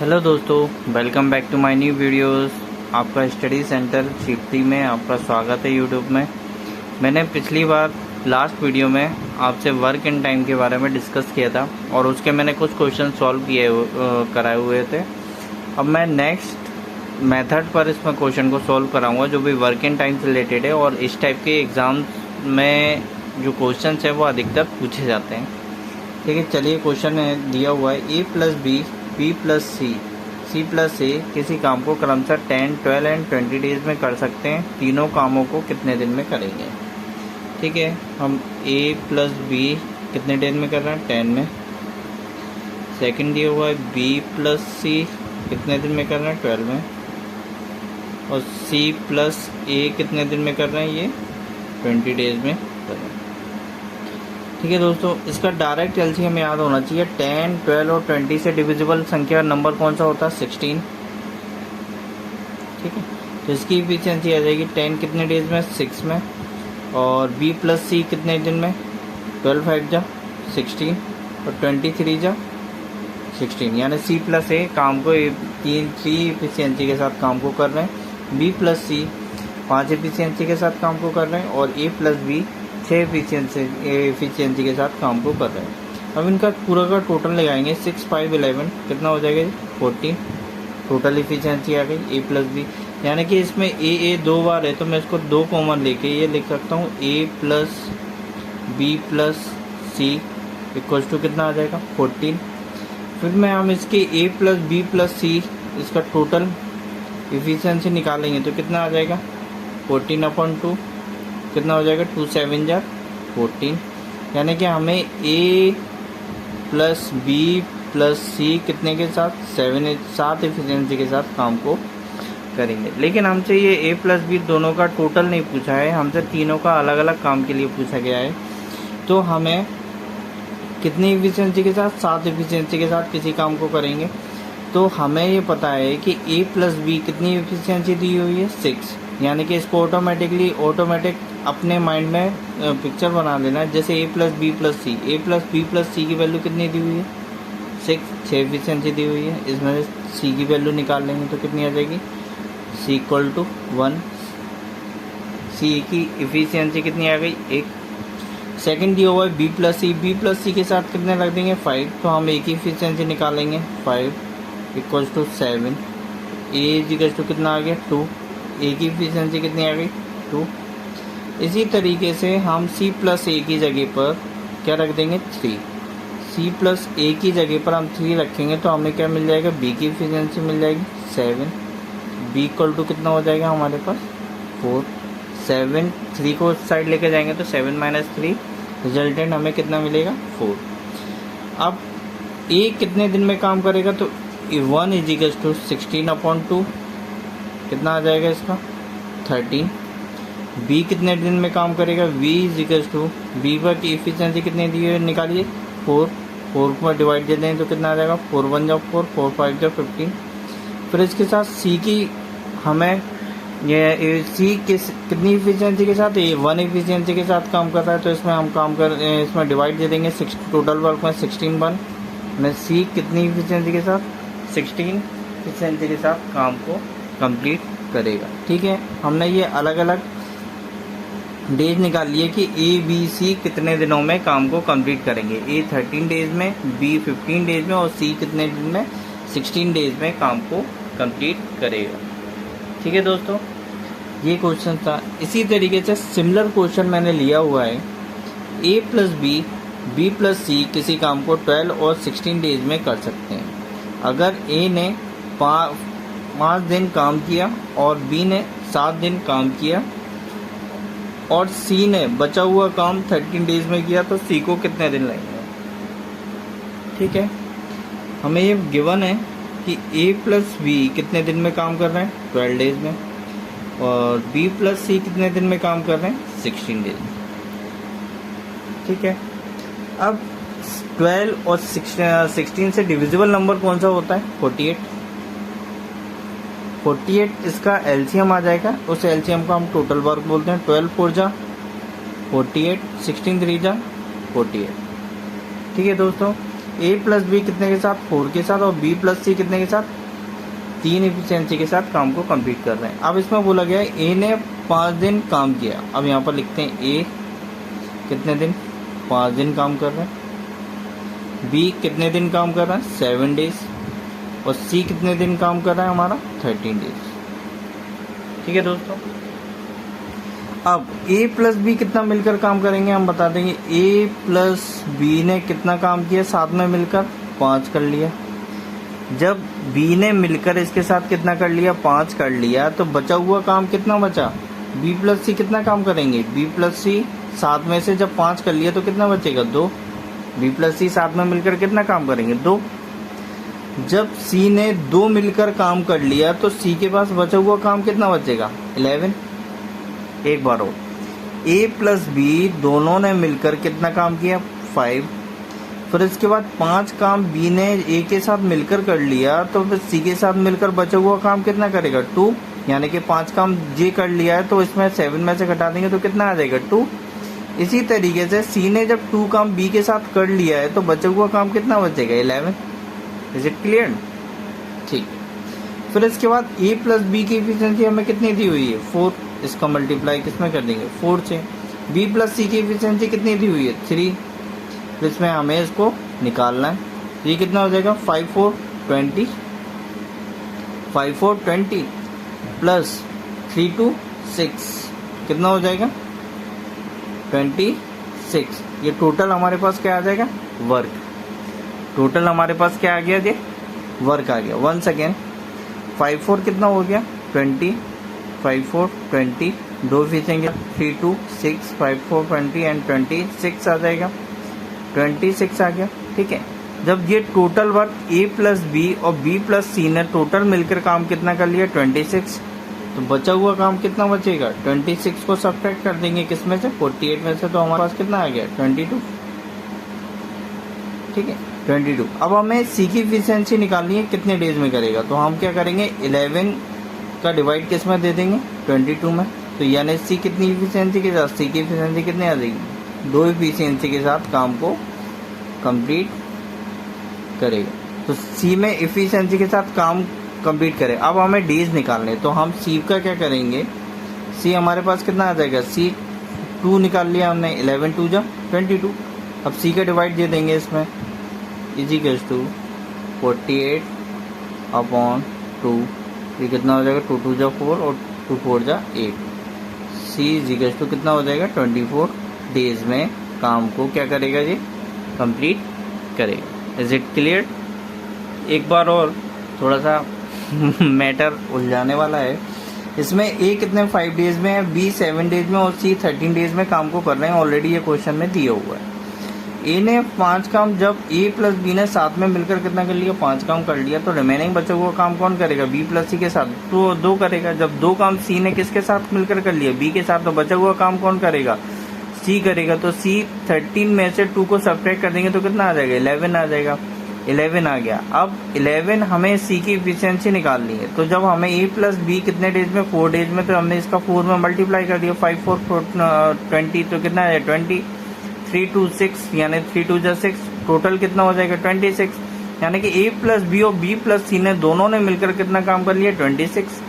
Hello दोस्तों, welcome back to my new videos. आपका study centre शिफ्टी में आपका स्वागत है यूट्यूब में। मैंने पिछली बार लास्ट वीडियो में आपसे वर्क एंड टाइम के बारे में डिस्कस किया था और उसके मैंने कुछ क्वेश्चन सॉल्व कराए हुए थे। अब मैं नेक्स्ट मेथड पर इसमें क्वेश्चन को सॉल्व कराऊंगा जो भी वर्क एंड टाइम से रिलेटेड है, और इस टाइप के एग्ज़ाम में जो क्वेश्चन है वो अधिकतर पूछे जाते हैं। ठीक है, चलिए क्वेश्चन दिया हुआ है a+b b plus C plus A किसी काम को क्रमशः 10, 12 एंड 20 डेज में कर सकते हैं। तीनों कामों को कितने दिन में करेंगे। ठीक है, हम a+b कितने डेज में कर रहे हैं, 10 में। सेकंड दिया हुआ है b+c कितने दिन में कर रहे हैं, 12 में। और c+a कितने दिन में कर रहे हैं, ये 20 डेज में कर रहे हैं। ठीक है दोस्तों, इसका डायरेक्ट एलसीएम हमें याद होना चाहिए। 10, 12 और 20 से डिविजिबल संख्या नंबर कौन सा होता है, 16। ठीक है, तो इसकी एफिशिएंसी आ जाएगी 10 कितने डेज में, 6 में। और b+c कितने दिन में, 12 5 जा 16 और 23 जा 16, यानी c+a काम को 3 एफिशिएंसी के साथ काम को कर रहे हैं। b+c 5 एफिशिएंसी के साथ काम को कर रहे हैं और a+b 6 एफिशिएंसी के साथ काम को कर रहे हैं। अब इनका पूरा का टोटल लगाएंगे, 6, 5, 11 कितना हो जाएगा, 14। टोटल एफिशिएंसी आ गई a+b, यानी कि इसमें a 2 बार है तो मैं इसको 2 कॉमन लेके ये लिख सकता हूँ a+b+c इक्वल टू कितना आ जाएगा, 14। फिर मैं हम इसके a+b+c इसका टोटल एफिशिएंसी निकालेंगे तो कितना आ जाएगा, 14/2 कितना हो जाएगा, 2 7 जा 14, यानी कि हमें a+b+c कितने के साथ, 7 एफिशिएंसी के साथ काम को करेंगे। लेकिन हमसे ये a+b दोनों का टोटल नहीं पूछा है, हमसे तीनों का अलग अलग काम के लिए पूछा गया है। तो हमें कितनी एफिशिएंसी के साथ, 7 एफिशिएंसी के साथ किसी काम को करेंगे। तो हमें ये पता है कि a+b कितनी एफिशिएंसी दी हुई है, 6, यानी कि इसको ऑटोमेटिक अपने माइंड में पिक्चर बना लेना है। जैसे a+b+c की वैल्यू कितनी दी हुई है, 6 एफिशिएंसी दी हुई है। इसमें c की वैल्यू निकाल लेंगे तो कितनी आ जाएगी, c = 1। c की एफिशिएंसी कितनी आ गई, 1। सेकंड दिया हुआ है b+c के साथ कितने रख देंगे, 5, तो हम a की एफिशिएंसी निकालेंगे, 5 = 7। a कितना आ गया, 2। a की एफिशिएंसी कितनी आ गई, 2। इसी तरीके से हम c+a की जगह पर क्या रख देंगे, 3। c+a की जगह पर हम 3 रखेंगे तो हमें क्या मिल जाएगा, b की एफिशिएंसी मिल जाएगी, 7। b = कितना हो जाएगा हमारे पास, 4। 7, 3 को साइड लेके जाएंगे तो 7 - 3 रिजल्टेंट हमें कितना मिलेगा, 4। अब a कितने दिन में काम करेगा, तो 1 = 16/2 कितना आ जाएगा इसका, 13। b कितने दिन में काम करेगा, v b पर की एफिशिएंसी कितनी दी है, निकालिए, 4 पर डिवाइड दे दें तो कितना आ जाएगा, 4 1 जा 4, 4 5 जा 15। फिर इसके साथ c की हमें ये c कितनी एफिशिएंसी के साथ, 1 एफिशिएंसी के साथ काम कर रहा है तो इसमें हम इसमें डिवाइड दे देंगे, 6 टोटल वर्क में 16 1 में c कितनी एफिशिएंसी के साथ, 16 एफिशिएंसी के साथ काम को कंप्लीट करेगा। ठीक है, हमने ये अलग अलग डेज निकाल लिए कि a b c कितने दिनों में काम को कंप्लीट करेंगे। a 13 डेज में, b 15 डेज में और c कितने दिन में, 16 डेज में काम को कंप्लीट करेगा। ठीक है दोस्तों, ये क्वेश्चन था। इसी तरीके से सिमिलर क्वेश्चन मैंने लिया हुआ है, a+b b+c किसी काम को 12 और 16 डेज में कर सकते हैं। अगर a ने 5 दिन काम किया और b ने 7 दिन काम किया और c ने बचा हुआ काम 13 डेज में किया तो c को कितने दिन लगेंगे। ठीक है, हमें ये गिवन है कि a+b कितने दिन में काम कर रहे हैं, 12 डेज में, और b+c कितने दिन में काम कर रहे हैं, 16 डेज में। ठीक है, अब 12 और 16 से डिविजिबल नंबर कौन सा होता है, 48। 48 इसका एलसीएम आ जाएगा, उस एलसीएम को हम टोटल वर्क बोलते हैं। 12 4 जा 48, 16 3 जा 48। ठीक है दोस्तों, ए प्लस बी कितने के साथ, 4 के साथ, और बी प्लस सी कितने के साथ, 3 एफिशिएंसी के साथ काम को कंप्लीट कर रहे हैं। अब इसमें बोला गया है ए ने 5 दिन काम किया। अब यहाँ पर लिखते हैं ए कितने दिन, 5 दिन काम कर रहे हैं, बी कितने दिन काम कर रहा है, 7 डेज, और सी कितने दिन काम कर रहा है हमारा, 13 डेज। ठीक है दोस्तों। अब ए प्लस बी कितना मिलकर काम करेंगे, हम बता देंगे। ए प्लस बी ने कितना काम किया साथ में मिलकर, 5 कर लिया। जब बी ने मिलकर इसके साथ कितना कर लिया, 5 कर लिया, तो बचा हुआ काम कितना बचा, बी प्लस सी कितना काम करेंगे, बी प्लस सी साथ में से जब 5 कर लिया तो कितना बचेगा, 2। बी प्लस सी साथ में मिलकर कितना काम करेंगे, 2। जब सी ने 2 मिलकर काम कर लिया तो सी के पास बचा हुआ काम कितना बचेगा, 11। एक बार और, ए प्लस बी दोनों ने मिलकर कितना काम किया, 5। फिर इसके बाद 5 काम बी ने ए के साथ मिलकर कर लिया, तो फिर सी के साथ मिलकर बचा हुआ काम कितना करेगा, 2। यानी कि 5 काम जे कर लिया है तो इसमें 7 में से घटा देंगे तो कितना आ जाएगा, 2। इसी तरीके से सी ने जब 2 काम बी के साथ कर लिया है तो बचा हुआ काम कितना बचेगा, 11। Is it clear? ठीक। फिर इसके बाद ए प्लस बी की एफिशिएंसी हमें कितनी दी हुई है, 4। इसका मल्टीप्लाई किसमें कर देंगे, 4 से। बी प्लस सी की एफिशिएंसी कितनी दी हुई है, 3। तो इसमें हमें इसको निकालना है। ये कितना हो जाएगा, 5 4 20, 5 4 20 प्लस 3 2 6 कितना हो जाएगा, 26। ये टोटल हमारे पास क्या आ जाएगा, वर्क। टोटल हमारे पास क्या आ गया, ये वर्क आ गया। वंस अगेन 5 4 कितना हो गया, 20, 5 4 20, 2 खींचेंगे, 3 2 6, 5 4 20 एंड 26 आ जाएगा, 26 आ गया। ठीक है। जब ये टोटल वर्क ए प्लस बी और बी प्लस सी ने टोटल मिलकर काम कितना कर लिया, 26, तो बचा हुआ काम कितना बचेगा, 26 को सब्ट्रैक्ट कर देंगे किसमें से, 48 में से, तो हमारे पास कितना आ गया, 22। ठीक है, 22। अब हमें सी की एफिशिएंसी निकालनी है, कितने डेज में करेगा, तो हम क्या करेंगे, 11 का डिवाइड किस में दे देंगे, 22 में। तो यानी सी कितनी एफिशिएंसी के साथ, सी की एफिशिएंसी कितनी आ जाएगी, 2 एफिशिएंसी के साथ काम को कंप्लीट करेगा। तो सी में एफिशिएंसी के साथ काम कंप्लीट करें। अब हमें डेज निकालने, तो हम सी का क्या करेंगे, सी हमारे पास कितना आ जाएगा, सी 2 निकाल लिया हमने, 11 2 जा 22। अब सी का डिवाइड दे देंगे इसमें, इजिकल्स टू 48 अपॉन 2। ये कितना हो जाएगा, 2 2 जा 4 और 2 4 जा 8। सी इजिकल्स टू कितना हो जाएगा, 24 डेज में काम को क्या करेगा, ये कंप्लीट करेगा। Is it clear? एक बार और, थोड़ा सा मैटर उलझाने वाला है। इसमें ए कितने 5 डेज में है, बी 7 डेज में और सी 13 डेज में काम को कर रहे हैं। ऑलरेडी ये क्वेश्चन में दिया हुआ है। ए ने 5 काम, जब ए प्लस बी ने साथ में मिलकर कितना कर लिया, 5 काम कर लिया, तो रिमेनिंग बचा हुआ काम कौन करेगा, बी प्लस सी के साथ, तो 2 करेगा। जब 2 काम सी ने किसके साथ मिलकर कर लिया, बी के साथ, तो बचा हुआ काम कौन करेगा, सी करेगा। तो सी 13 में से 2 को सब्ट्रैक्ट कर देंगे तो कितना आ जाएगा, 11 आ जाएगा। 11 आ गया। अब 11 हमें सी की एफिशिएंसी निकालनी है। तो जब हमें ए प्लस बी कितने डेज में, 4 डेज में, तो हमने इसका 4 में मल्टीप्लाई कर दिया, 5 4 20, तो कितना है 20, 3 2 6, यानी 3 2 जा 6, टोटल कितना हो जाएगा 26। यानी कि ए प्लस बी और बी प्लस सी ने दोनों ने मिलकर कितना काम कर लिया, 26।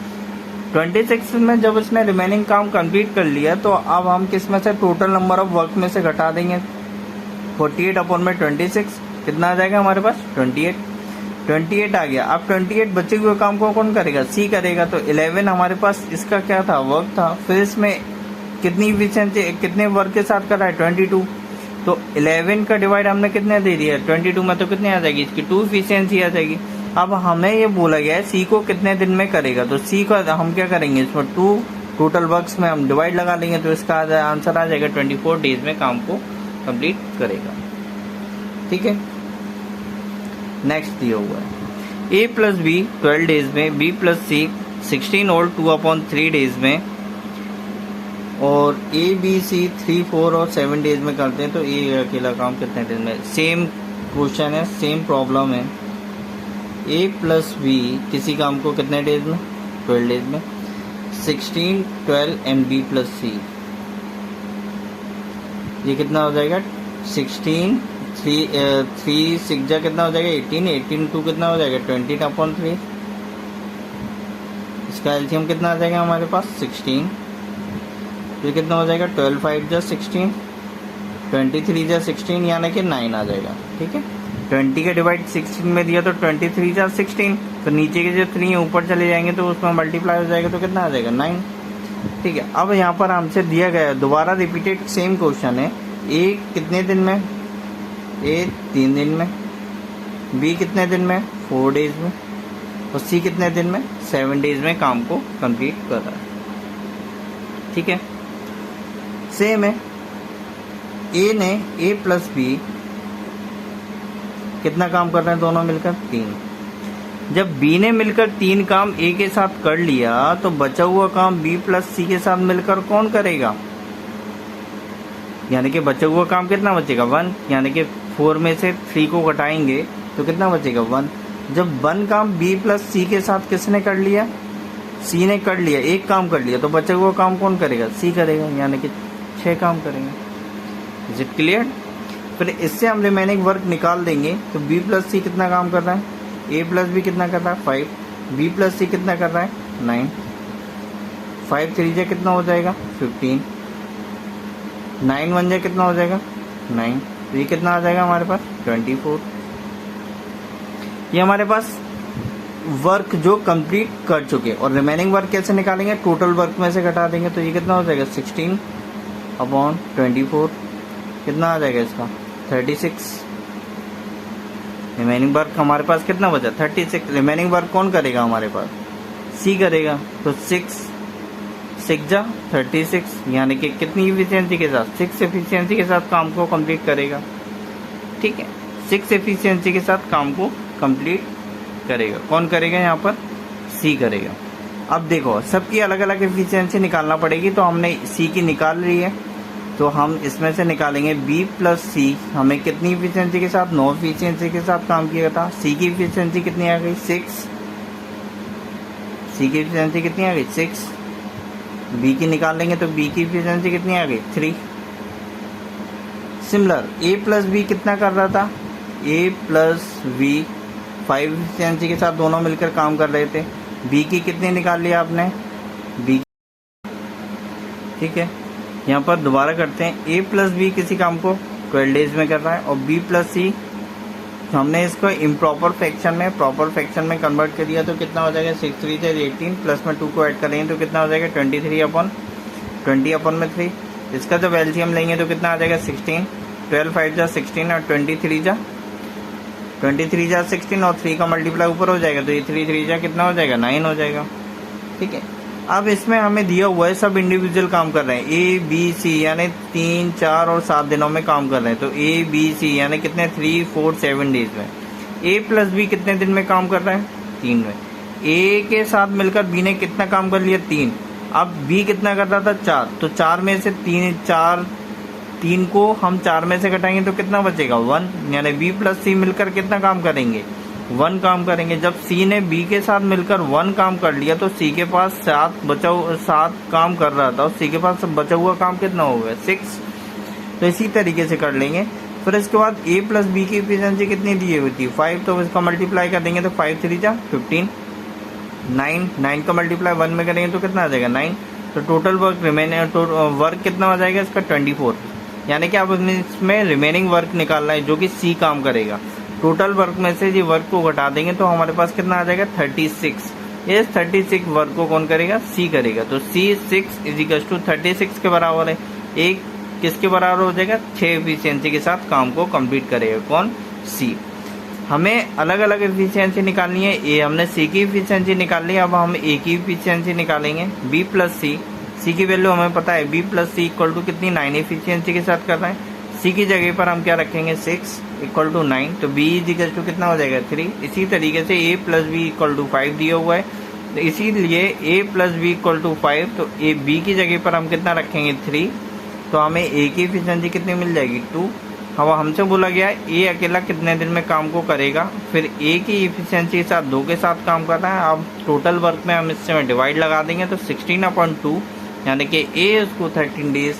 26 में जब इसने रिमेनिंग काम कंप्लीट कर लिया, तो अब हम किस में से, टोटल नंबर ऑफ वर्क में से घटा देंगे, 48 अपॉन में 26, कितना आ जाएगा हमारे पास, 28 आ गया। अब 28 बचे हुए काम को कौन करेगा, सी करेगा। तो 11 हमारे पास इसका क्या था, वर्क था। फिर इसमें कितनी एफिशिएंसी, कितने वर्क के साथ करा है, 22। तो 11 का डिवाइड हमने कितने दे दिया, 22 में, तो कितने आ जाएगी, इसकी 2 एफिशिएंसी आ जाएगी। अब हमें ये बोला गया है सी को कितने दिन में करेगा, तो सी का हम क्या करेंगे, इसमें 2 टोटल वर्क्स में हम डिवाइड लगा लेंगे, तो इसका आंसर आ जाएगा 24 डेज में काम को कंप्लीट करेगा। ठीक है। नेक्स्ट दिया हुआ है ए प्लस बी 12 डेज में, बी प्लस सी 16 और 2/3 डेज में, और ए बी सी 3 4 और 7 डेज में करते हैं। तो ए अकेला काम कितने डेज में, सेम क्वेश्चन है, सेम प्रॉब्लम है। ए प्लस बी किसी काम को कितने डेज में, 12 डेज में, 16 12 एंड बी प्लस सी, ये कितना हो जाएगा, 16 थ्री सिक्स जा कितना हो जाएगा 18, 18 कितना हो जाएगा 20/3। इसका एलसीएम कितना आ जाएगा हमारे पास 16। तो कितना हो जाएगा 12 5 जा 16, 23 जा 16 यानी कि 9 आ जाएगा। ठीक है, 20 का डिवाइड 16 में दिया तो 23 जा 16, तो नीचे के जो 3 है ऊपर चले जाएंगे तो उसमें मल्टीप्लाई हो जाएगा तो कितना आ जाएगा 9। ठीक है, अब यहाँ पर हमसे दिया गया है दोबारा रिपीटेड सेम क्वेश्चन है। ए कितने दिन में, ए 3 दिन में, बी कितने दिन में 4 डेज में, और सी कितने दिन में 7 डेज में काम को कंप्लीट कर रहा है। ठीक है, सेम है, ए ने ए प्लस बी कितना काम कर रहे हैं दोनों मिलकर 3। जब बी ने मिलकर 3 काम ए के साथ कर लिया तो बचा हुआ काम बी प्लस सी के साथ मिलकर कौन करेगा, यानी कि बचा हुआ काम कितना बचेगा 1, यानी कि 4 में से 3 को घटाएंगे तो कितना बचेगा 1। जब 1 काम बी प्लस सी के साथ किसने कर लिया, सी ने कर लिया, एक काम कर लिया, तो बचा हुआ काम कौन करेगा, सी करेगा, यानी कि 6 काम करेंगे। Is it clear. फिर इससे हम रिमेनिंग वर्क निकाल देंगे तो बी प्लस सी कितना काम कर रहा है, ए प्लस बी कितना कर रहा है 5, बी प्लस सी कितना कर रहा है 9, 5 3 जा कितना हो जाएगा 15, 9 1 जा कितना हो जाएगा 9, तो ये कितना आ जाएगा हमारे पास 24। ये हमारे पास वर्क जो कंप्लीट कर चुके, और रिमेनिंग वर्क कैसे निकालेंगे, टोटल वर्क में से घटा देंगे तो ये कितना हो जाएगा 16/24, कितना आ जाएगा इसका 36। रिमेनिंग वर्क हमारे पास कितना बचा 36। रिमेनिंग वर्क कौन करेगा हमारे पास, सी करेगा, तो 6 जा 36, यानी कि कितनी एफिशिएंसी के साथ 6 एफिशिएंसी के साथ काम को कंप्लीट करेगा। ठीक है, 6 एफिशिएंसी के साथ काम को कंप्लीट करेगा। कौन करेगा यहाँ पर, सी करेगा। अब देखो सबकी अलग अलग एफिशिएंसी निकालना पड़ेगी, तो हमने सी की निकाल ली है, तो हम इसमें से निकालेंगे बी प्लस सी हमें कितनी एफिशिएंसी के साथ 9 एफिशिएंसी के साथ काम किया था। सी की एफिशिएंसी कितनी आ गई 6, सी की एफिशिएंसी कितनी आ गई 6। बी की निकाल लेंगे तो बी की एफिशिएंसी कितनी आ गई 3। सिमिलर ए प्लस बी कितना कर रहा था, ए प्लस बी 5 एफिशिएंसी के साथ दोनों मिलकर काम कर रहे थे। बी की कितनी निकाल लिया आपने, बी। ठीक है, यहाँ पर दोबारा करते हैं, ए प्लस बी किसी काम को 12 डेज में कर रहा है, और बी प्लस सी हमने इसको इम्प्रॉपर फ्रैक्शन में प्रॉपर फ्रैक्शन में कन्वर्ट कर दिया तो कितना हो जाएगा 6 3 से 18, प्लस में 2 को ऐड करेंगे तो कितना हो जाएगा 23/20/3। इसका जब एलसीएम लेंगे तो कितना आ जाएगा 16, 12 5 जा 16 और 23 जा 16 और 3 का मल्टीप्लाई ऊपर हो जाएगा तो ये 3 3 जा कितना हो जाएगा 9 हो जाएगा। ठीक है, अब इसमें हमें दिया हुआ है सब इंडिविजुअल काम कर रहे हैं, ए बी सी यानी 3 4 और 7 दिनों में काम कर रहे हैं, तो ए बी सी यानी कितने 3 4 7 डेज में। ए प्लस बी कितने दिन में काम कर रहा है 3 में। ए के साथ मिलकर बी ने कितना काम कर लिया 3, अब बी कितना कर रहा था 4, तो 4 में से 3 को हम 4 में से घटाएंगे तो कितना बचेगा 1, यानी बी प्लस सी मिलकर कितना काम करेंगे 1 काम करेंगे। जब सी ने बी के साथ मिलकर 1 काम कर लिया तो सी के पास 7 काम कर रहा था और सी के पास बचा हुआ काम कितना हो गया 6। तो इसी तरीके से कर लेंगे। फिर इसके बाद ए प्लस बी की एफिशिएंसी कितनी दी हुई थी 5, तो इसका मल्टीप्लाई कर देंगे तो 5 3 जा 15, 9 का मल्टीप्लाई 1 में करेंगे तो कितना आ जाएगा 9। तो टोटल वर्क वर्क कितना हो जाएगा इसका 24, यानी कि अब इसमें रिमेनिंग वर्क निकालना है जो कि सी काम करेगा। टोटल वर्क में से ये वर्क को घटा देंगे तो हमारे पास कितना आ जाएगा 36। ये 36 वर्क को कौन करेगा सी करेगा, तो सी 6 = 36 के बराबर है। एक किसके बराबर हो जाएगा 6 एफिशिएंसी के साथ काम को कंप्लीट करेगा कौन सी। हमें अलग अलग एफिशिएंसी निकालनी है, ए हमने सी की एफिशिएंसी निकाल ली, अब हम ए की एफिशिएंसी निकालेंगे। बी प्लस सी की वैल्यू हमें पता है, B plus C equal to कितनी 9 एफिशिएंसी के साथ कर रहे हैं। सी की जगह पर हम क्या रखेंगे 6 = 9, तो बी = कितना हो जाएगा 3। इसी तरीके से ए प्लस बी = 5 दिया हुआ है, तो इसीलिए ए प्लस बी = 5, तो ए बी की जगह पर हम कितना रखेंगे 3, तो हमें ए की एफिशिएंसी कितनी मिल जाएगी 2। अब हमसे बोला गया है ए अकेला कितने दिन में काम को करेगा, फिर ए की एफिशिएंसी के साथ 2 के साथ काम कर रहा है। अब टोटल वर्क में हम इससे डिवाइड लगा देंगे तो 16/2, यानी कि ए उसको 13 डेज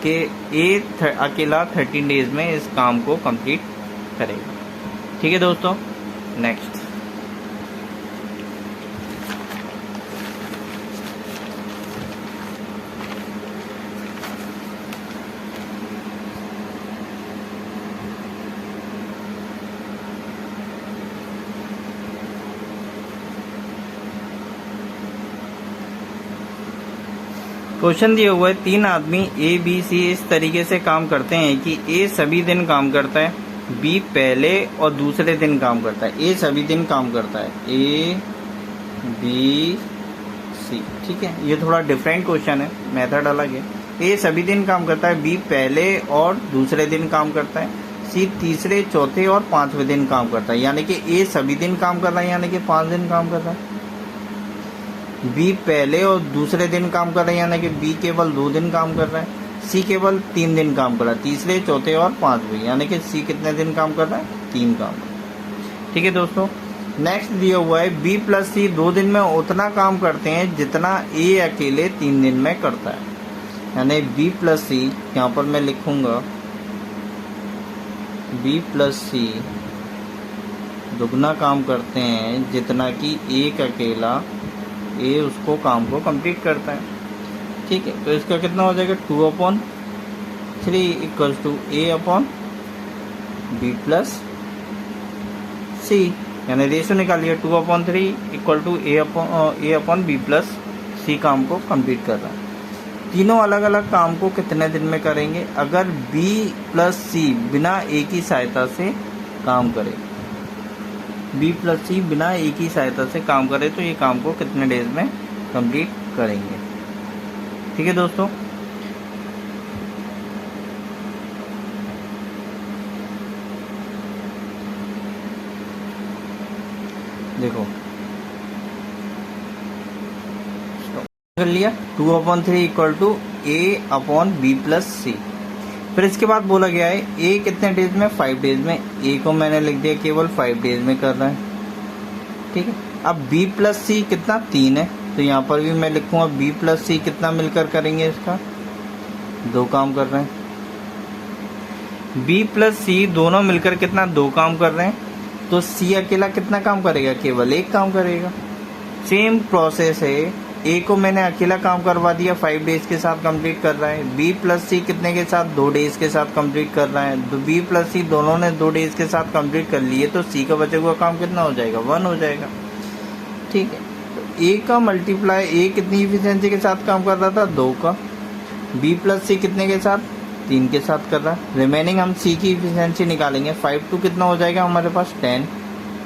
के ए अकेला 13 डेज में इस काम को कंप्लीट करेगा। ठीक है दोस्तों, नेक्स्ट। क्वेश्चन दिया हुआ है, 3 आदमी ए बी सी इस तरीके से काम करते हैं कि ए सभी दिन काम करता है, बी पहले और दूसरे दिन काम करता है। ए सभी दिन काम करता है, ए बी सी। ठीक है, ये थोड़ा डिफरेंट क्वेश्चन है, मेथड अलग है। ए सभी दिन काम करता है, बी पहले और दूसरे दिन काम करता है, सी तीसरे चौथे और पांचवें दिन काम करता है। यानी कि ए सभी दिन काम कर रहा है, यानी कि 5 दिन काम कर रहा है। बी पहले और दूसरे दिन काम कर रहा है, यानी कि बी केवल 2 दिन काम कर रहा है, सी केवल 3 दिन काम कर रहा है, तीसरे चौथे और पांचवें, यानी कि सी कितने दिन काम कर रहा है, 3 काम। ठीक है दोस्तों, नेक्स्ट दिया हुआ है, बी प्लस सी 2 दिन में उतना काम करते हैं जितना ए अकेले 3 दिन में करता है। यानी बी प्लस सी, यहाँ पर मैं लिखूंगा बी प्लस सी दुगना काम करते हैं जितना कि एक अकेला ए उसको काम को कंप्लीट करता है। ठीक है, तो इसका कितना हो जाएगा, 2/3 equals to A upon B plus C. यानी रेशो निकालिए, 2/3 equal to A upon B plus C काम को कंप्लीट कर रहा है। तीनों अलग अलग काम को कितने दिन में करेंगे? अगर बी प्लस सी बिना ए की सहायता से काम करे, बी प्लस सी बिना ए की सहायता से काम करे तो ये काम को कितने डेज में कंप्लीट करेंगे। ठीक है दोस्तों, देखो कर लिया, 2/3 equal to A upon B plus C. फिर इसके बाद बोला गया है ए कितने डेज में, 5 डेज में। ए को मैंने लिख दिया केवल 5 डेज में कर रहा है। ठीक है, अब बी प्लस सी कितना, 3 है, तो यहाँ पर भी मैं लिखूंगा बी प्लस सी कितना मिलकर करेंगे, इसका 2 काम कर रहे हैं। बी प्लस सी दोनों मिलकर कितना, 2 काम कर रहे हैं, तो सी अकेला कितना काम करेगा, केवल 1 काम करेगा। सेम प्रोसेस है, ए को मैंने अकेला काम करवा दिया, 5 डेज के साथ कंप्लीट कर रहा है। बी प्लस सी कितने के साथ, 2 डेज के साथ कंप्लीट कर रहा है। तो बी प्लस सी दोनों ने 2 डेज के साथ कंप्लीट कर लिए, तो सी का बचा हुआ काम कितना हो जाएगा, 1 हो जाएगा। ठीक है, तो ए का मल्टीप्लाई, ए कितनी इफिशियंसी के साथ काम कर रहा था, 2 का। बी प्लस सी कितने के साथ, 3 के साथ कर रहा है। रिमेनिंग हम सी की इफिशियंसी निकालेंगे। 5 2 कितना हो जाएगा हमारे पास, 10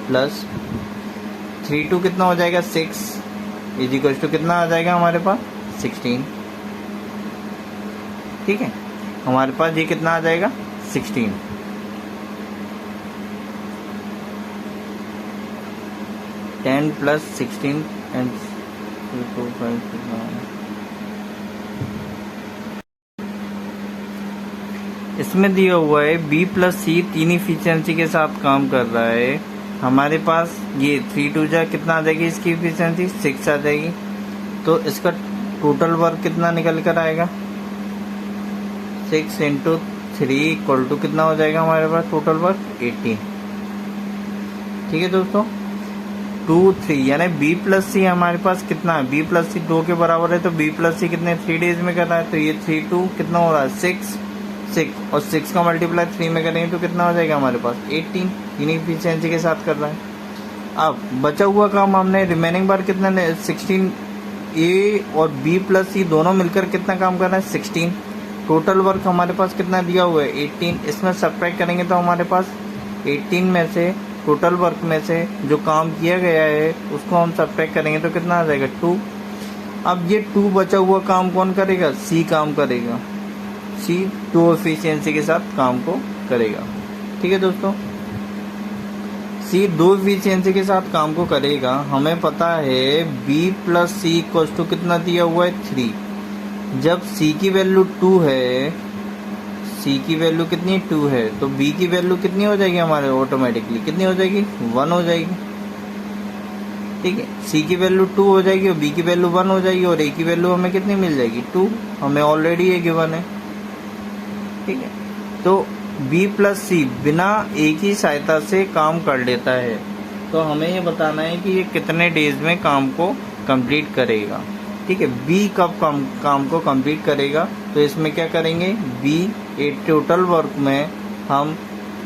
प्लस 3 2 कितना हो जाएगा, 6 इज इक्वल टू कितना आ जाएगा हमारे पास, 16। ठीक है, हमारे पास ये कितना आ जाएगा, 16। टेन प्लस 16 एंड 2 5 इसमें दिया हुआ है बी प्लस सी 3 इफिशियंसी के साथ काम कर रहा है। हमारे पास ये 3 2 जा कितना आ जाएगी, इसकी इफिशियंसी 6 आ जाएगी। तो इसका टोटल वर्क कितना निकल कर आएगा, 6 × 3 इक्वल टू कितना हो जाएगा हमारे पास टोटल वर्क, 18। ठीक है दोस्तों, 2 3 यानी बी प्लस सी हमारे पास कितना है, बी प्लस सी 2 के बराबर है, तो बी प्लस सी कितने 3 डेज में कर रहा है। तो ये 3 2 कितना हो रहा है, 6 और 6 का मल्टीप्लाई 3 में करेंगे तो कितना हो जाएगा हमारे पास, 18। इन्हीं इफिशियंसी के साथ कर रहा है। अब बचा हुआ काम हमने रिमेनिंग बार कितना, 16 ए और बी प्लस सी दोनों मिलकर कितना काम कर रहा है, 16। टोटल वर्क हमारे पास कितना दिया हुआ है, 18। इसमें सब्ट्रैक्ट करेंगे तो हमारे पास 18 में से, टोटल वर्क में से जो काम किया गया है उसको हम सब्ट्रैक्ट करेंगे तो कितना आ जाएगा, 2। अब ये 2 बचा हुआ काम कौन करेगा, सी काम करेगा। सी 2 एफिशिएंसी के साथ काम को करेगा। ठीक है दोस्तों, सी 2 एफिशिएंसी के साथ काम को करेगा। हमें पता है B plus C equal to कितना दिया हुआ है, 3। जब सी की वैल्यू 2 है, सी की वैल्यू कितनी 2 है, तो बी की वैल्यू कितनी हो जाएगी हमारे, ऑटोमेटिकली कितनी हो जाएगी, 1 हो जाएगी। ठीक है, सी की वैल्यू 2 हो जाएगी और बी की वैल्यू 1 हो जाएगी, और ए की वैल्यू हमें कितनी मिल जाएगी, 2। हमें ऑलरेडी ये गिवन है। ठीक है, तो बी प्लस सी बिना ए की सहायता से काम कर लेता है। तो हमें ये बताना है कि ये कितने डेज में काम को कंप्लीट करेगा। ठीक है, बी कब काम को कंप्लीट करेगा, तो इसमें क्या करेंगे, बी ए टोटल वर्क में हम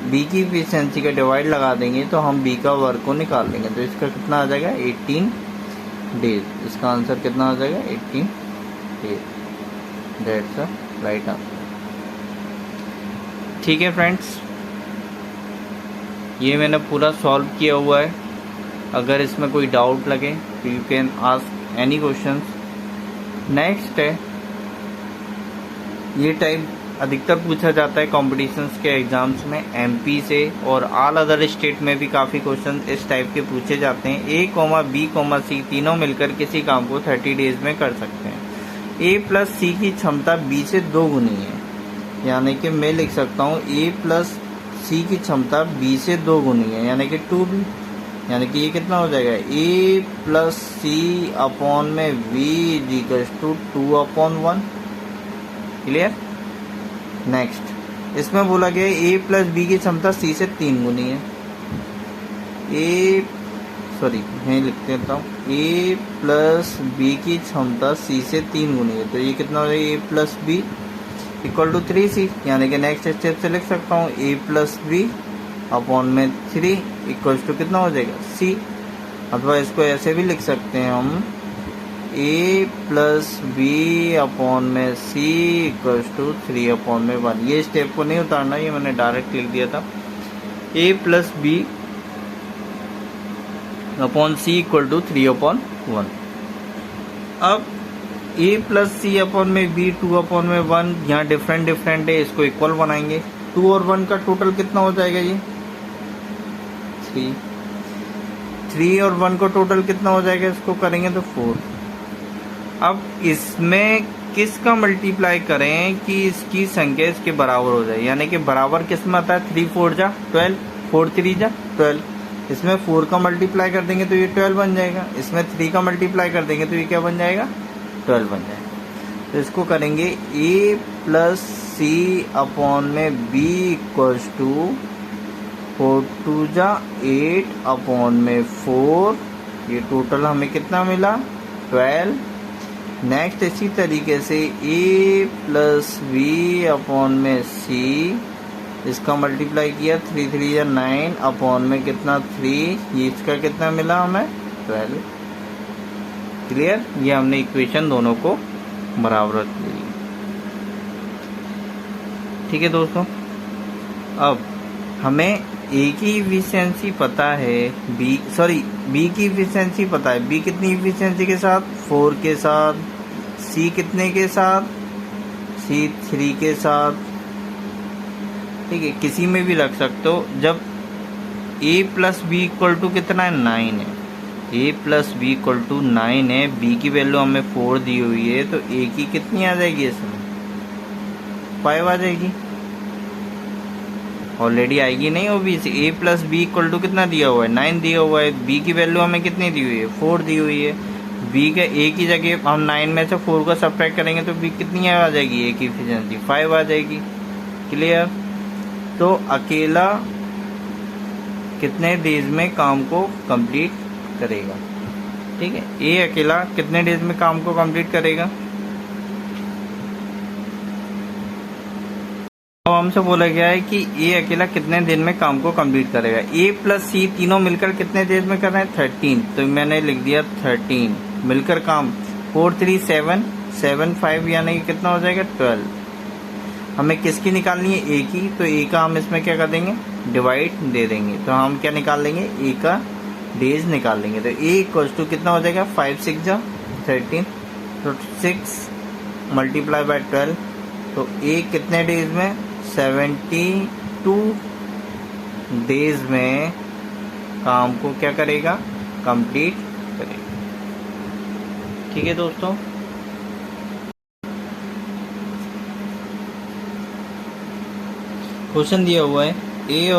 बी की इफिशिएंसी का डिवाइड लगा देंगे तो हम बी का वर्क को निकाल लेंगे। तो इसका कितना आ जाएगा 18 डेज। इसका आंसर कितना आ जाएगा 18 days. That's the right answer. ठीक है फ्रेंड्स, ये मैंने पूरा सॉल्व किया हुआ है। अगर इसमें कोई डाउट लगे तो you can ask any questions. Next है, ये टाइप अधिकतर पूछा जाता है कॉम्पिटिशन्स के एग्जाम्स में एमपी से, और ऑल अदर स्टेट में भी काफ़ी क्वेश्चन इस टाइप के पूछे जाते हैं। ए कॉमा बी कॉमा सी तीनों मिलकर किसी काम को 30 डेज में कर सकते हैं। ए प्लस सी की क्षमता बी से 2 गुनी है, यानी कि मैं लिख सकता हूँ ए प्लस सी की क्षमता बी से 2 गुनी है, यानी कि 2b। यानी कि ये कितना हो जाएगा, ए प्लस सी अपॉन में V equals to 2/1। Clear. Next, इसमें बोला गया ए प्लस बी की क्षमता सी से 3 गुनी है। मैं लिख देता हूँ, ए प्लस बी की क्षमता सी से 3 गुनी है, तो ये कितना हो जाएगा, A plus B equal to 3c। यानी कि नेक्स्ट स्टेप से लिख सकता हूँ ए प्लस बी अपॉन में 3 इक्वल्स टू कितना हो जाएगा c। अथवा इसको ऐसे भी लिख सकते हैं हम, ए प्लस बी अपॉन में c इक्वल्स टू 3/1। ये स्टेप को नहीं उतारना, ये मैंने डायरेक्ट लिख दिया था। A plus B upon C equal to 3/1। अब ए प्लस सी अपॉन में बी 2/1, यहाँ डिफरेंट है, इसको इक्वल बनाएंगे। 2 और 1 का टोटल कितना हो जाएगा, ये 3 और 1 का टोटल कितना हो जाएगा, इसको करेंगे तो 4। अब इसमें किसका मल्टीप्लाई करें कि इसकी संख्या इसके बराबर हो जाए, यानी कि बराबर किस में आता है, 3 4 जा 12, 4 3 जा 12। इसमें 4 का मल्टीप्लाई कर देंगे तो ये 12 बन जाएगा, इसमें 3 का मल्टीप्लाई कर देंगे तो ये क्या बन जाएगा, 12 बन जाएगा। तो इसको करेंगे ए प्लस सी अपॉन में बी इक्वल्स टू 4 2 जा 8 अपॉन में 4। ये टोटल हमें कितना मिला, 12। नेक्स्ट, इसी तरीके से ए प्लस बी अपॉन में सी, इसका मल्टीप्लाई किया 3 3 या 9 अपॉन में कितना 3, ये इसका कितना मिला हमें 12। क्लियर। ये हमने इक्वेशन दोनों को बराबर रख ली। ठीक है दोस्तों, अब हमें ए की इफिशिएंसी पता है, बी की इफिशिएंसी पता है। बी कितनी इफिशिएंसी के साथ, 4 के साथ। सी कितने के साथ, सी 3 के साथ। ठीक है, किसी में भी रख सकते हो। जब ए प्लस बी इक्वल टू कितना है, 9 है। ए प्लस बी इक्वल टू 9 है, बी की वैल्यू हमें 4 दी हुई है, तो ए की कितनी आ जाएगी, इसमें 5 आ जाएगी। ऑलरेडी आएगी नहीं, वो भी ए प्लस बी इक्वल टू कितना दिया हुआ है, 9 दिया हुआ है। बी की वैल्यू हमें कितनी दी हुई है, 4 दी हुई है। बी के ए की जगह हम 9 में से 4 को सब्ट्रैक्ट करेंगे तो बी कितनी आ जाएगी, ए की एफिशिएंसी 5 आ जाएगी। क्लियर। तो अकेला कितने डेज में काम को कंप्लीट करेगा। ठीक है, ए अकेला कितने डेज में काम को कंप्लीट करेगा। अब हमसे बोला गया है कि ए अकेला कितने दिन में काम को कंप्लीट करेगा। ए प्लस सी तीनों मिलकर कितने डेज में कर रहे हैं, 13। तो मैंने लिख दिया 13 मिलकर काम 4 3 7 7 5, यानी कि कितना हो जाएगा 12। हमें किसकी निकालनी है, ए की। तो ए का हम इसमें क्या कर देंगे, डिवाइड दे देंगे। तो हम क्या निकाल लेंगे, ए का डेज निकाल लेंगे। तो ए इक्वल्स टू कितना हो जाएगा, 5 6 जा 13, तो 6 मल्टीप्लाई बाय 12। तो ए कितने डेज में, 72 डेज में काम को क्या करेगा, कंप्लीट करेगा। ठीक है दोस्तों, क्वेश्चन दिया हुआ है ए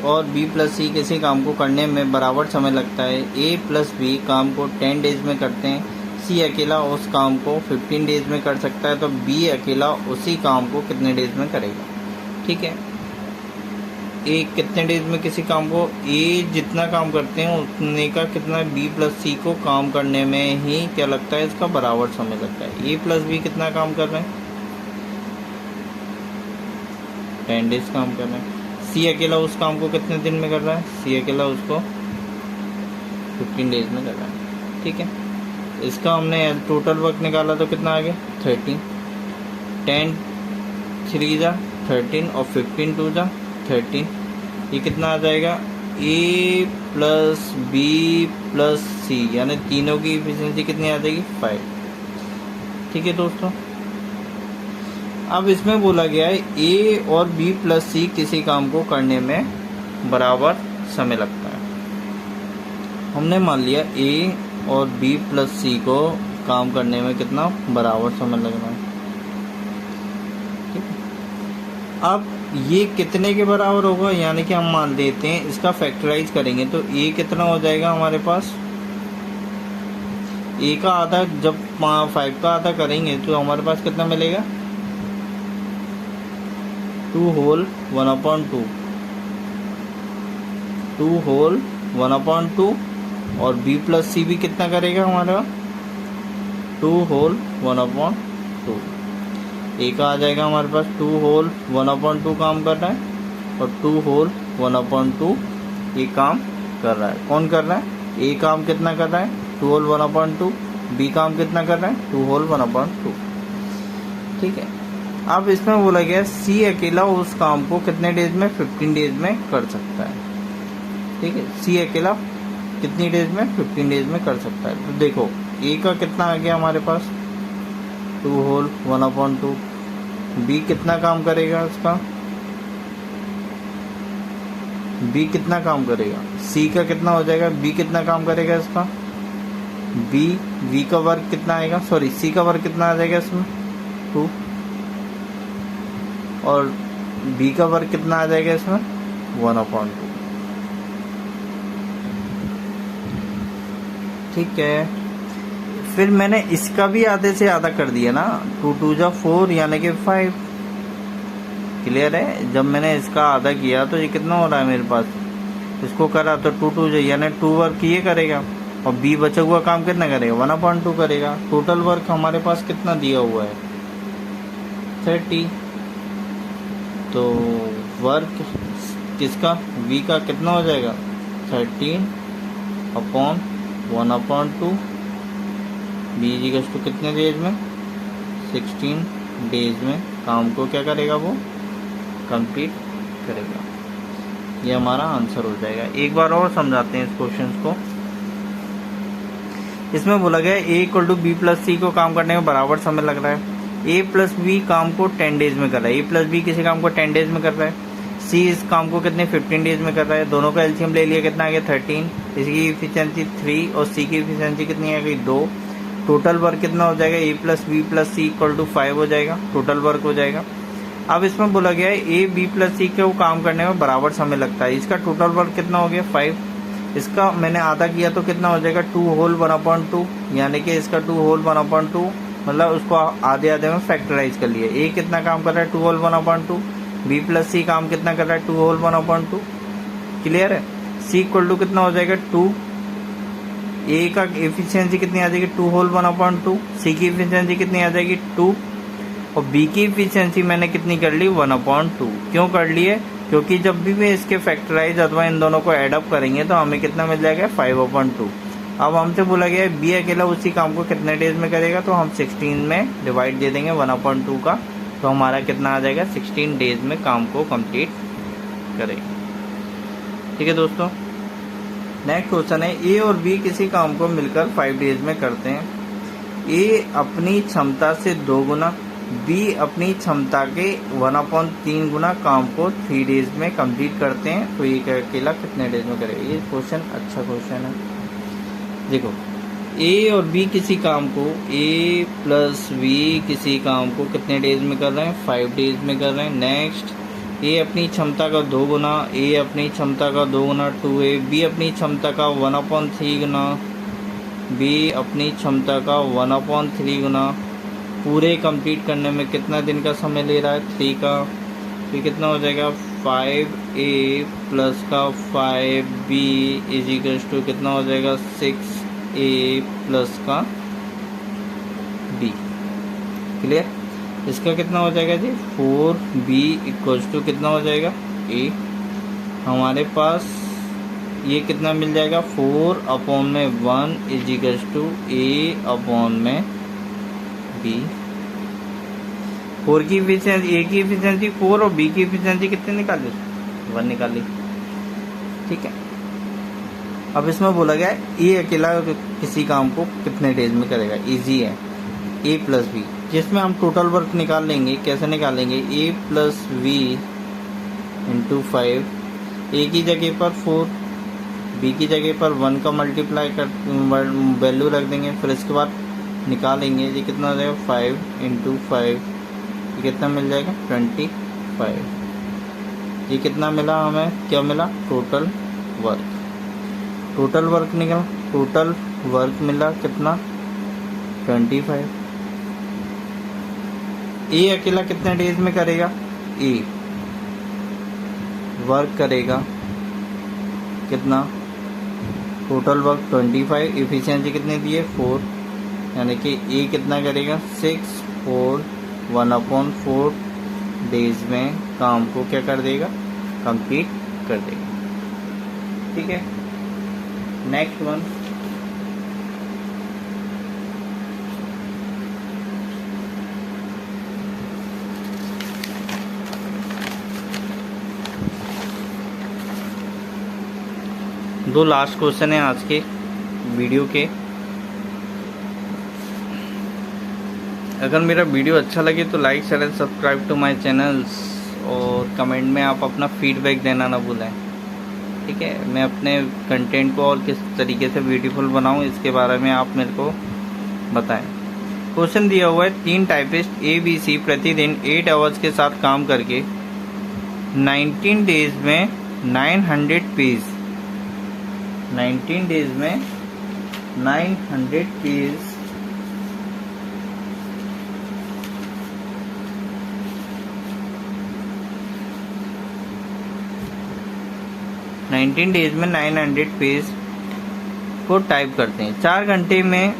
और बी प्लस सी किसी काम को करने में बराबर समय लगता है। ए प्लस बी काम को 10 डेज में करते हैं, सी अकेला उस काम को 15 डेज में कर सकता है, तो बी अकेला उसी काम को कितने डेज में करेगा। ठीक है। ए कितने डेज में किसी काम को, ए जितना काम करते हैं उतने का कितना बी प्लस सी को काम करने में ही क्या लगता है, इसका बराबर समय लगता है। ए प्लस बी कितना काम कर रहे हैं, 10 डेज काम कर रहे हैं। सी अकेला उस काम को कितने दिन में कर रहा है, सी अकेला उसको 15 डेज में कर रहा है, ठीक है। इसका हमने टोटल वर्क निकाला तो कितना आ गया 13, 10 3 जा 13 और 15 2 जा 13, ये कितना आ जाएगा A plus B plus C, यानी तीनों की इफिशिएंसी कितनी आ जाएगी 5, ठीक है दोस्तों। अब इसमें बोला गया है ए और बी प्लस सी किसी काम को करने में बराबर समय लगता है। हमने मान लिया ए और बी प्लस सी को काम करने में कितना बराबर समय लगना है, ठीक है। अब ये कितने के बराबर होगा, यानी कि हम मान लेते हैं इसका फैक्टराइज करेंगे तो ए कितना हो जाएगा हमारे पास, ए का आधा जब 5 का आधा करेंगे तो हमारे पास कितना मिलेगा 2 होल 1/2, 2 होल 1/2 और b प्लस सी भी कितना करेगा हमारा 2 होल 1/2, ए का आ जाएगा हमारे पास 2 होल 1/2 काम कर रहा है और 2 होल 1/2 ये काम कर रहा है। कौन कर रहा है, ए काम कितना कर रहा है 2 होल 1/2, बी काम कितना कर रहा है 2 होल 1/2, ठीक है। अब इसमें बोला गया सी अकेला उस काम को कितने डेज में 15 डेज में कर सकता है, ठीक है। सी अकेला कितनी डेज में 15 डेज में कर सकता है। तो देखो ए का कितना आ गया हमारे पास 2 होल 1/2, बी कितना काम करेगा इसका, बी कितना काम करेगा, सी का कितना हो जाएगा, बी कितना काम करेगा इसका, बी का वर्क कितना आएगा, सॉरी सी का वर्क कितना आ जाएगा इसमें 2 और बी का वर्क कितना आ जाएगा इसमें 1/2, ठीक है। फिर मैंने इसका भी आधे से आधा कर दिया ना, 2 2 जा 4 यानी कि 5, क्लियर है। जब मैंने इसका आधा किया तो ये कितना हो रहा है मेरे पास, इसको करा तो 2 2 जा यानी 2 वर्क ये करेगा और बी बचा हुआ काम कितना करेगा 1/2 करेगा। टोटल वर्क हमारे पास कितना दिया हुआ है 30, तो वर्क किसका बी का कितना हो जाएगा 13/1/2, बी इक्वल्स टू कितने डेज में 16 डेज में काम को क्या करेगा वो कंप्लीट करेगा। ये हमारा आंसर हो जाएगा। एक बार और समझाते हैं इस क्वेश्चन को। इसमें बोला गया ए इक्वल टू बी प्लस सी को काम करने में बराबर समय लग रहा है। ए प्लस बी काम को 10 डेज में कर रहा है, ए प्लस बी किसी काम को 10 डेज में कर रहा है, सी इस काम को कितने 15 डेज में कर रहा है। दोनों का एलसीएम ले लिया कितना आ गया 13, इसकी इफिशिएंसी 3 और सी की इफिशिएंसी कितनी आ गई 2। टोटल वर्क कितना हो जाएगा A plus B plus C equal to 5 हो जाएगा, टोटल वर्क हो जाएगा। अब इसमें बोला गया है ए बी प्लस सी को काम करने में बराबर समय लगता है। इसका टोटल वर्क कितना हो गया 5, इसका मैंने आधा किया तो कितना हो जाएगा 2 होल 1/2, यानी कि इसका 2 होल 1/2 मतलब उसको आधे आधे में फैक्टराइज कर लिया। ए कितना काम कर रहा है 2 होल 1/2, बी प्लस सी काम कितना कर रहा है 2 होल 1/2, क्लियर है। सी इक्वल टू कितना हो जाएगा 2, ए का एफिशिएंसी कितनी आ जाएगी 2 होल 1/2, सी की एफिशिएंसी कितनी आ जाएगी 2 और बी की एफिशिएंसी मैंने कितनी कर ली 1/2। क्यों कर ली है, क्योंकि जब भी वे इसके फैक्टराइज अथवा इन दोनों को एडअप करेंगे तो हमें कितना मिल जाएगा 5/2। अब हमसे बोला गया है बी अकेला उसी काम को कितने डेज में करेगा, तो हम 16 में डिवाइड दे देंगे 1/2 का, तो हमारा कितना आ जाएगा 16 डेज में काम को कंप्लीट करेगा। ठीक है दोस्तों, नेक्स्ट क्वेश्चन है ए और बी किसी काम को मिलकर 5 डेज में करते हैं। ए अपनी क्षमता से 2 गुना, बी अपनी क्षमता के 1/3 गुना काम को 3 डेज में कंप्लीट करते हैं, तो ये अकेला कितने डेज में करेगा। ये क्वेश्चन अच्छा क्वेश्चन है। देखो ए और बी किसी काम को, ए प्लस बी किसी काम को कितने डेज में कर रहे हैं 5 डेज में कर रहे हैं। नेक्स्ट ए अपनी क्षमता का 2 गुना, ए अपनी क्षमता का 2 गुना 2a, बी अपनी क्षमता का 1/3 गुना, बी अपनी क्षमता का 1/3 गुना, पूरे कंप्लीट करने में कितना दिन का समय ले रहा है 3 का। तो ये कितना हो जाएगा 5a प्लस का 5b इज इक्वल्स टू कितना हो जाएगा 6a प्लस का b। क्लियर? इसका कितना हो जाएगा जी 4b इक्वल्स टू कितना हो जाएगा a। हमारे पास ये कितना मिल जाएगा 4 अपॉन में 1 is equals to a upon में b। 4 की इफिशिएंसी, a की इफिशिएंसी 4 और b की इफिशिएंसी कितनी निकाली 1 निकाली। ठीक है, अब इसमें बोला गया है ये अकेला किसी काम को कितने डेज में करेगा। इजी है a प्लस बी, जिसमें हम टोटल वर्क निकाल लेंगे। कैसे निकालेंगे a plus V into 5, a की जगह पर 4, b की जगह पर 1 का मल्टीप्लाई कर वैल्यू रख देंगे। फिर इसके बाद निकालेंगे ये कितना हो जाएगा 5 इंटू 5, ये कितना मिल जाएगा 25। ये कितना मिला हमें, क्या मिला टोटल वर्क। टोटल वर्क निकला, टोटल वर्क मिला कितना 25। ए अकेला कितने डेज में करेगा, ए वर्क करेगा कितना टोटल वर्क 25, इफिशिएंसी कितनी दी है 4, यानी कि ए कितना करेगा 6 4 1/4 डेज में काम को क्या कर देगा कंप्लीट कर देगा। ठीक है, नेक्स्ट वन दो लास्ट क्वेश्चन है आज के वीडियो के। अगर मेरा वीडियो अच्छा लगे तो like share and subscribe to my channels, और कमेंट में आप अपना फीडबैक देना ना भूलें। ठीक है, मैं अपने कंटेंट को और किस तरीके से ब्यूटीफुल बनाऊं इसके बारे में आप मेरे को बताएं। क्वेश्चन दिया हुआ है 3 टाइपिस्ट ABC प्रतिदिन 8 आवर्स के साथ काम करके 19 डेज में 900 पेज, 19 डेज में 900 पेज डेज में 900 पेज को टाइप करते हैं। 4 घंटे में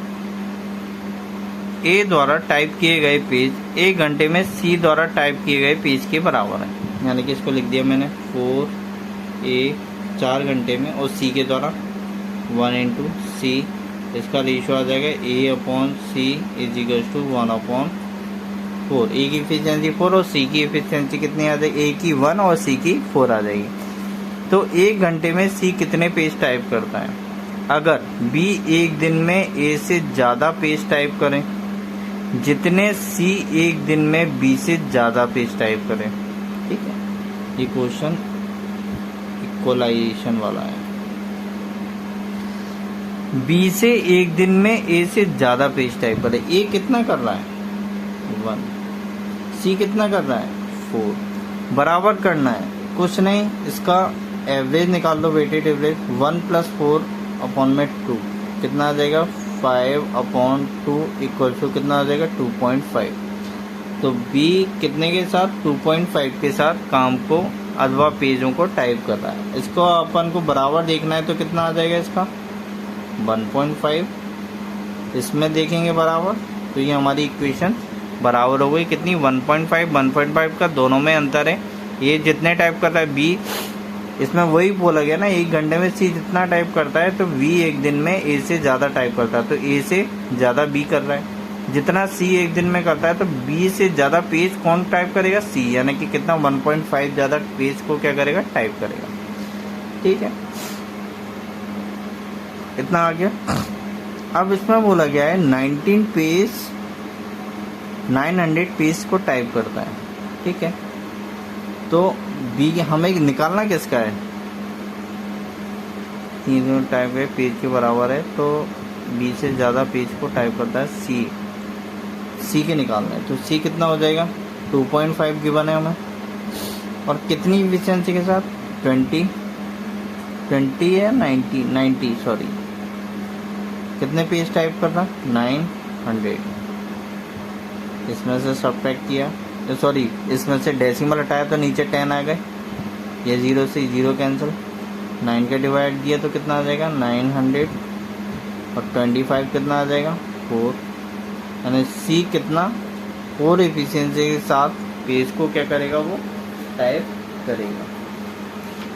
ए द्वारा टाइप किए गए पेज 1 घंटे में सी द्वारा टाइप किए गए पेज के बराबर है। यानी कि इसको लिख दिया मैंने 4A 4 घंटे में और सी के द्वारा 1 इंटू सी, इसका रेशियो आ जाएगा A/C इज इक्वल टू 1/4। ए की इफिशिएंसी 4 और सी की इफिशिएंसी कितनी आ जाएगी, ए की 1 और सी की 4 आ जाएगी। तो 1 घंटे में सी कितने पेज टाइप करता है। अगर बी 1 दिन में ए से ज़्यादा पेज टाइप करें, जितने सी 1 दिन में बी से ज़्यादा पेज टाइप करें। ठीक है, ये क्वेश्चन इक्वलाइजेशन वाला है। बी से 1 दिन में ए से ज़्यादा पेज टाइप करे। ए कितना कर रहा है 1, सी कितना कर रहा है 4, बराबर करना है कुछ नहीं, इसका एवरेज निकाल दो, वेटेड एवरेज 1 + 4/2 कितना आ जाएगा 5/2 इक्वल टू कितना आ जाएगा 2.5। तो बी कितने के साथ 2.5 के साथ काम को अथवा पेजों को टाइप कर रहा है। इसको अपन को बराबर देखना है तो कितना आ जाएगा इसका 1.5, इसमें देखेंगे बराबर तो ये हमारी इक्वेशन बराबर हो गई कितनी 1.5 का दोनों में अंतर है। ये जितने टाइप कर रहा है बी, इसमें वही बोला गया ना 1 घंटे में सी जितना टाइप करता है तो बी 1 दिन में ए से ज़्यादा टाइप करता है, तो ए से ज़्यादा बी कर रहा है। जितना सी 1 दिन में करता है तो बी से ज़्यादा पेज कौन टाइप करेगा सी, यानी कि कितना 1.5 ज़्यादा पेज को क्या करेगा टाइप करेगा। ठीक है, इतना आ गया। अब इसमें बोला गया है 900 पेज को टाइप करता है। ठीक है, तो बी हमें निकालना किसका है, 3 टाइप है पेज के बराबर है, तो बी से ज़्यादा पेज को टाइप करता है सी के निकालना है। तो सी कितना हो जाएगा 2.5 गिवन है हमें, और कितनी इफिशिएंसी के साथ 20 या 90 सॉरी, कितने पेज टाइप कर रहा 900, इसमें से सब्ट्रैक्ट किया सॉरी इसमें से डेसिमल हटाया तो नीचे 10 आ गए, ये 0 से 0 कैंसिल, 9 का डिवाइड दिया तो कितना आ जाएगा 900 और 25 कितना आ जाएगा 4, यानी सी कितना 4 एफिशिएंसी के साथ पेज को क्या करेगा वो टाइप करेगा।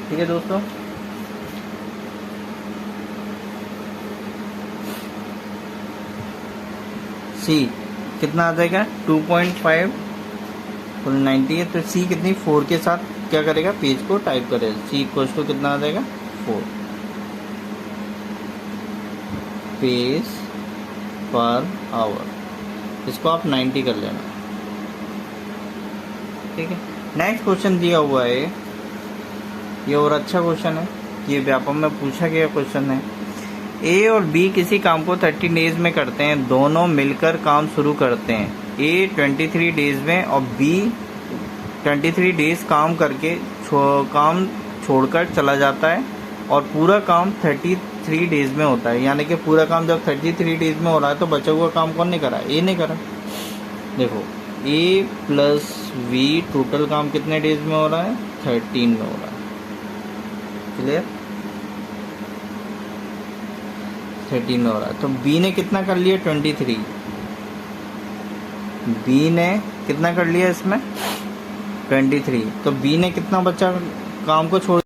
ठीक है दोस्तों, सी कितना आ जाएगा 2.5 फुल 90 है, तो सी कितनी 4 के साथ क्या करेगा पेज को टाइप करेगा। सी इक्वल टू कितना आ जाएगा 4 पेज पर आवर, इसको आप 90 कर लेना। ठीक है, नेक्स्ट क्वेश्चन दिया हुआ है, ये और अच्छा क्वेश्चन है, ये व्यापम में पूछा गया क्वेश्चन है। ए और बी किसी काम को 30 डेज में करते हैं, दोनों मिलकर काम शुरू करते हैं। ए 23 डेज में और बी 23 डेज काम करके काम छोड़कर चला जाता है और पूरा काम 33 डेज में होता है। यानी कि पूरा काम जब 33 डेज में हो रहा है तो बचा हुआ काम कौन नहीं करा, ए नहीं करा। देखो ए प्लस बी टोटल काम कितने डेज में हो रहा है 13 में हो रहा है। क्लियर, 13 में हो रहा है। तो बी ने कितना कर लिया 23, बी ने कितना कर लिया इसमें 23, तो बी ने कितना बचा काम को छोड़